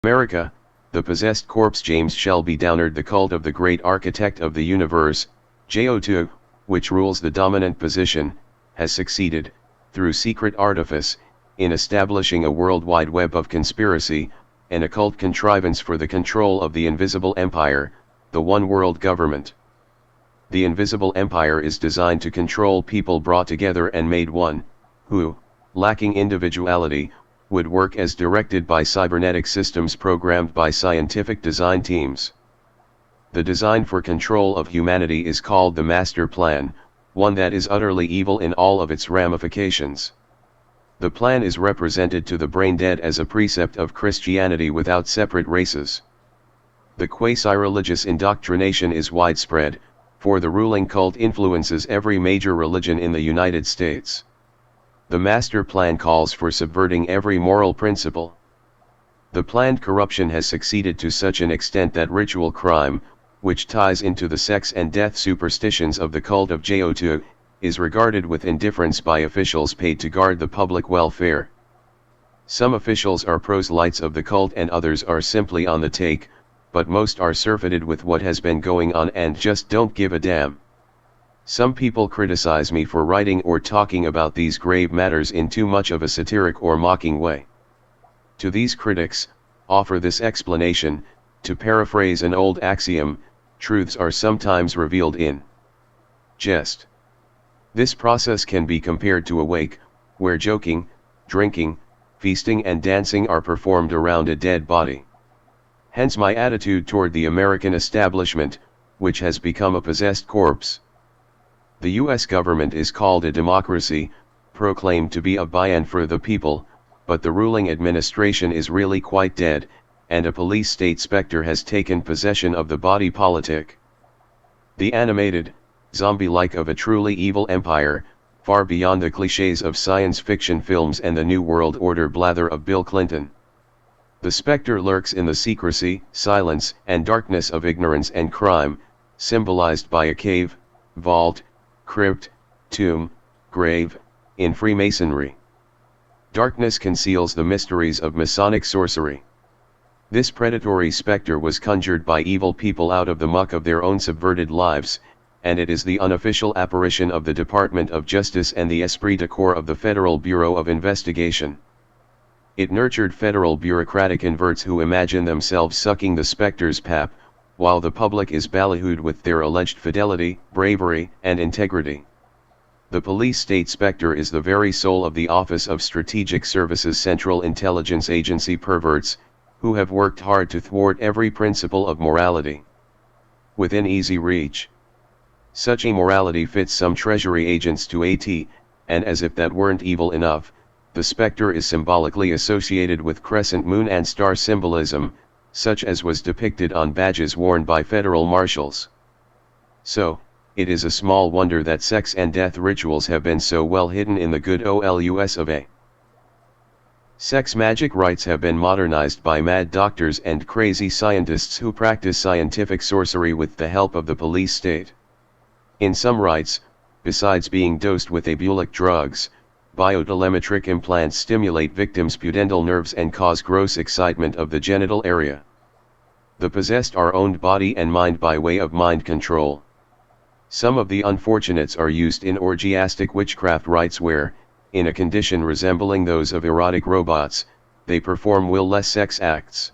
America, the possessed corpse James Shelby Downard, the cult of the great architect of the universe, JO2, which rules the dominant position, has succeeded, through secret artifice, in establishing a worldwide web of conspiracy, an occult contrivance for the control of the invisible empire, the one world government. The invisible empire is designed to control people brought together and made one, who, lacking individuality, would work as directed by cybernetic systems programmed by scientific design teams. The design for control of humanity is called the master plan, one that is utterly evil in all of its ramifications. The plan is represented to the brain-dead as a precept of Christianity without separate races. The quasi-religious indoctrination is widespread, for the ruling cult influences every major religion in the United States. The master plan calls for subverting every moral principle. The planned corruption has succeeded to such an extent that ritual crime, which ties into the sex and death superstitions of the cult of JO2, is regarded with indifference by officials paid to guard the public welfare. Some officials are proselytes of the cult and others are simply on the take, but most are surfeited with what has been going on and just don't give a damn. Some people criticize me for writing or talking about these grave matters in too much of a satiric or mocking way. To these critics, offer this explanation: to paraphrase an old axiom, truths are sometimes revealed in jest. This process can be compared to a wake, where joking, drinking, feasting and dancing are performed around a dead body. Hence my attitude toward the American establishment, which has become a possessed corpse. The US government is called a democracy, proclaimed to be of by and for the people, but the ruling administration is really quite dead, and a police state specter has taken possession of the body politic. The animated, zombie-like of a truly evil empire, far beyond the clichés of science fiction films and the New World Order blather of Bill Clinton. The specter lurks in the secrecy, silence, and darkness of ignorance and crime, symbolized by a cave, vault, crypt, tomb, grave, in Freemasonry. Darkness conceals the mysteries of Masonic sorcery. This predatory specter was conjured by evil people out of the muck of their own subverted lives, and it is the unofficial apparition of the Department of Justice and the esprit de corps of the Federal Bureau of Investigation. It nurtured federal bureaucratic inverts who imagine themselves sucking the specter's pap, while the public is ballyhooed with their alleged fidelity, bravery, and integrity. The police state specter is the very soul of the Office of Strategic Services Central Intelligence Agency perverts, who have worked hard to thwart every principle of morality within easy reach. Such immorality fits some Treasury agents to a T, and as if that weren't evil enough, the specter is symbolically associated with crescent moon and star symbolism, such as was depicted on badges worn by federal marshals. So, it is a small wonder that sex and death rituals have been so well hidden in the good old US of A. Sex magic rites have been modernized by mad doctors and crazy scientists who practice scientific sorcery with the help of the police state. In some rites, besides being dosed with abulic drugs, biotelemetric implants stimulate victims' pudendal nerves and cause gross excitement of the genital area. The possessed are owned body and mind by way of mind control. Some of the unfortunates are used in orgiastic witchcraft rites where, in a condition resembling those of erotic robots, they perform will-less sex acts.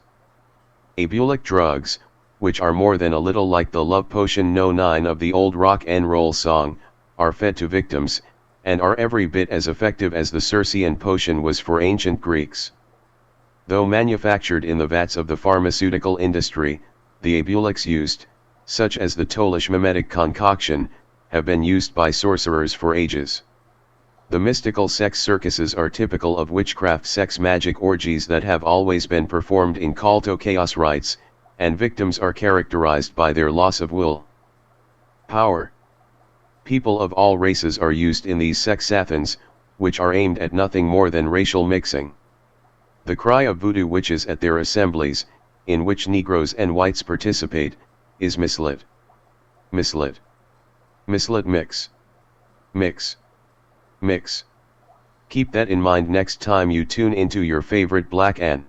Abulic drugs, which are more than a little like the love potion No. 9 of the old rock and roll song, are fed to victims, and are every bit as effective as the Circean potion was for ancient Greeks. Though manufactured in the vats of the pharmaceutical industry, the abulics used, such as the Tolish mimetic concoction, have been used by sorcerers for ages. The mystical sex circuses are typical of witchcraft sex magic orgies that have always been performed in culto chaos rites, and victims are characterized by their loss of will. Power. People of all races are used in these sexathons, which are aimed at nothing more than racial mixing. The cry of voodoo witches at their assemblies, in which Negroes and whites participate, is mislit. Mislit. Mislit mix. Mix. Mix. Keep that in mind next time you tune into your favorite black and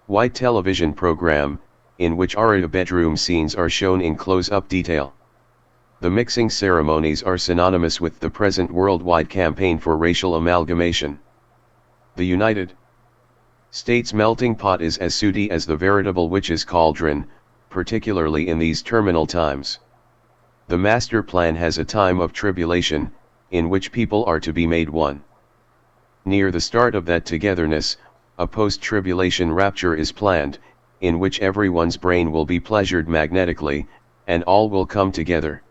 White television program, in which R.A. bedroom scenes are shown in close-up detail. The mixing ceremonies are synonymous with the present worldwide campaign for racial amalgamation. The United States melting pot is as sooty as the veritable witch's cauldron, particularly in these terminal times. The master plan has a time of tribulation, in which people are to be made one. Near the start of that togetherness, a post-tribulation rapture is planned, in which everyone's brain will be pleasured magnetically, and all will come together.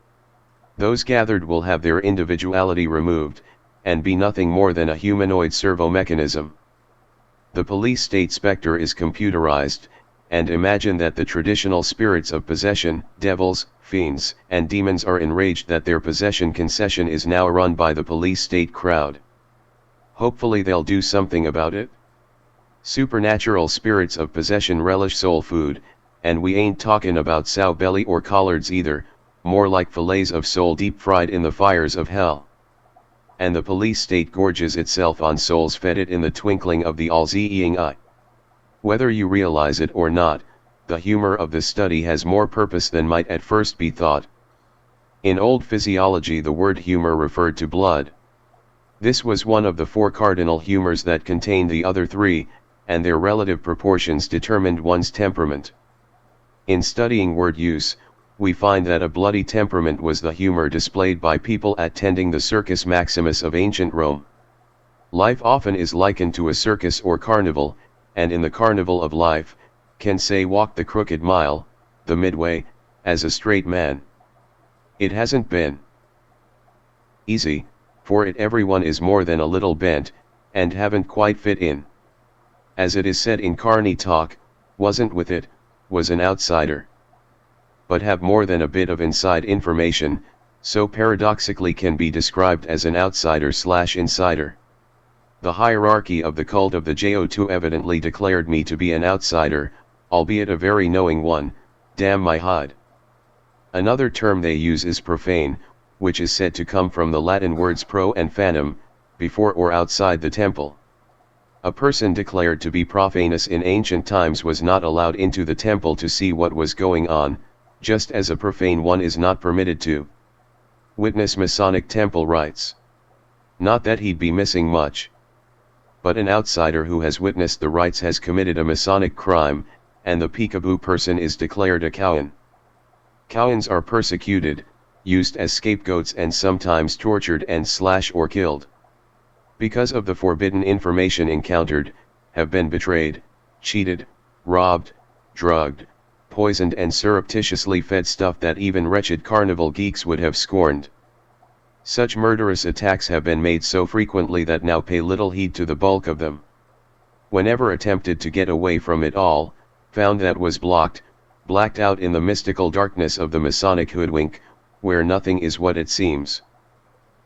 Those gathered will have their individuality removed, and be nothing more than a humanoid servo mechanism. The police state specter is computerized, and imagine that the traditional spirits of possession, devils, fiends, and demons are enraged that their possession concession is now run by the police state crowd. Hopefully they'll do something about it. Supernatural spirits of possession relish soul food, and we ain't talking about sow belly or collards either, more like fillets of soul deep fried in the fires of hell. And the police state gorges itself on souls fed it in the twinkling of the all-seeing eye. Whether you realize it or not, the humor of this study has more purpose than might at first be thought. In old physiology the word humor referred to blood. This was one of the four cardinal humors that contained the other three, and their relative proportions determined one's temperament. In studying word use, we find that a bloody temperament was the humor displayed by people attending the Circus Maximus of ancient Rome. Life often is likened to a circus or carnival, and in the carnival of life, can say walk the crooked mile, the midway, as a straight man. It hasn't been easy, for it everyone is more than a little bent, and haven't quite fit in. As it is said in Carney talk, wasn't with it, was an outsider. But have more than a bit of inside information, so paradoxically can be described as an outsider/insider. The hierarchy of the cult of the Jo2 evidently declared me to be an outsider, albeit a very knowing one, damn my hide. Another term they use is profane, which is said to come from the Latin words pro and fanem, before or outside the temple. A person declared to be profanus in ancient times was not allowed into the temple to see what was going on, just as a profane one is not permitted to witness Masonic temple rites. Not that he'd be missing much. But an outsider who has witnessed the rites has committed a Masonic crime, and the peekaboo person is declared a Cowan. Cowans are persecuted, used as scapegoats and sometimes tortured and or killed. Because of the forbidden information encountered, have been betrayed, cheated, robbed, drugged, poisoned and surreptitiously fed stuff that even wretched carnival geeks would have scorned. Such murderous attacks have been made so frequently that now pay little heed to the bulk of them. Whenever attempted to get away from it all, found that was blacked out in the mystical darkness of the Masonic hoodwink, where nothing is what it seems.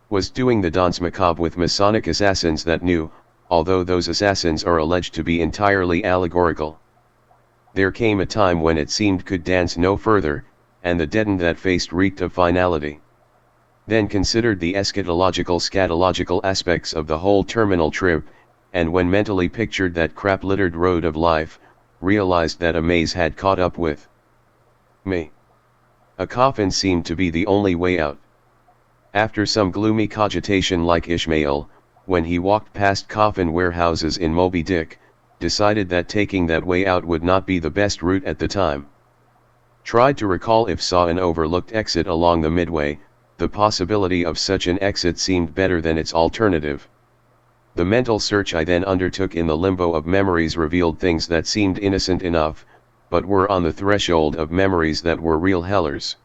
Was doing the danse macabre with Masonic assassins that knew, although those assassins are alleged to be entirely allegorical. There came a time when it seemed could dance no further, and the deadened that faced reeked of finality. Then considered the scatological aspects of the whole terminal trip, and when mentally pictured that crap-littered road of life, realized that a maze had caught up with me. A coffin seemed to be the only way out. After some gloomy cogitation like Ishmael, when he walked past coffin warehouses in Moby Dick, decided that taking that way out would not be the best route at the time. Tried to recall if saw an overlooked exit along the midway, the possibility of such an exit seemed better than its alternative. The mental search I then undertook in the limbo of memories revealed things that seemed innocent enough, but were on the threshold of memories that were real hellers.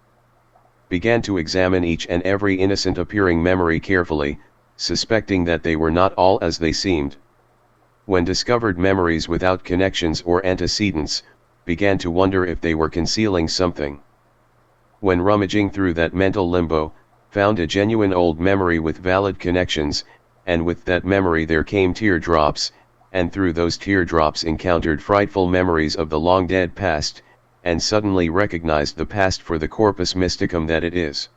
Began to examine each and every innocent appearing memory carefully, suspecting that they were not all as they seemed. When discovered memories without connections or antecedents, began to wonder if they were concealing something. When rummaging through that mental limbo, found a genuine old memory with valid connections, and with that memory there came teardrops, and through those teardrops encountered frightful memories of the long-dead past, and suddenly recognized the past for the corpus mysticum that it is.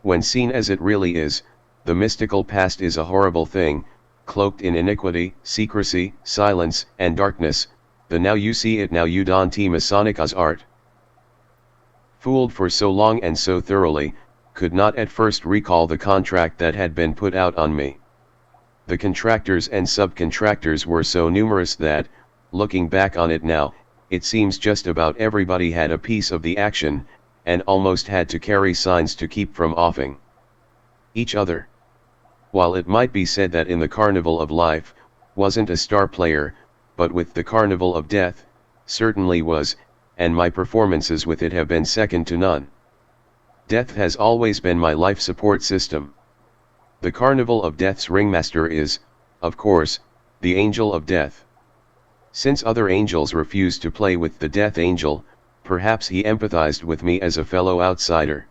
When seen as it really is, the mystical past is a horrible thing, cloaked in iniquity, secrecy, silence, and darkness, the now you see it now you don't Masonic as art. Fooled for so long and so thoroughly, could not at first recall the contract that had been put out on me. The contractors and subcontractors were so numerous that, looking back on it now, it seems just about everybody had a piece of the action, and almost had to carry signs to keep from offing each other. While it might be said that in the Carnival of Life, wasn't a star player, but with the Carnival of Death, certainly was, and my performances with it have been second to none. Death has always been my life support system. The Carnival of Death's ringmaster is, of course, the Angel of Death. Since other angels refused to play with the Death Angel, perhaps he empathized with me as a fellow outsider.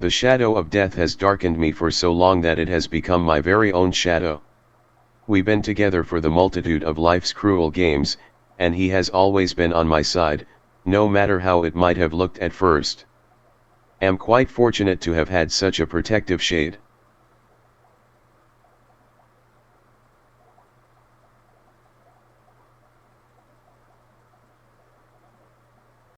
The shadow of death has darkened me for so long that it has become my very own shadow. We've been together for the multitude of life's cruel games, and he has always been on my side, no matter how it might have looked at first. Am quite fortunate to have had such a protective shade.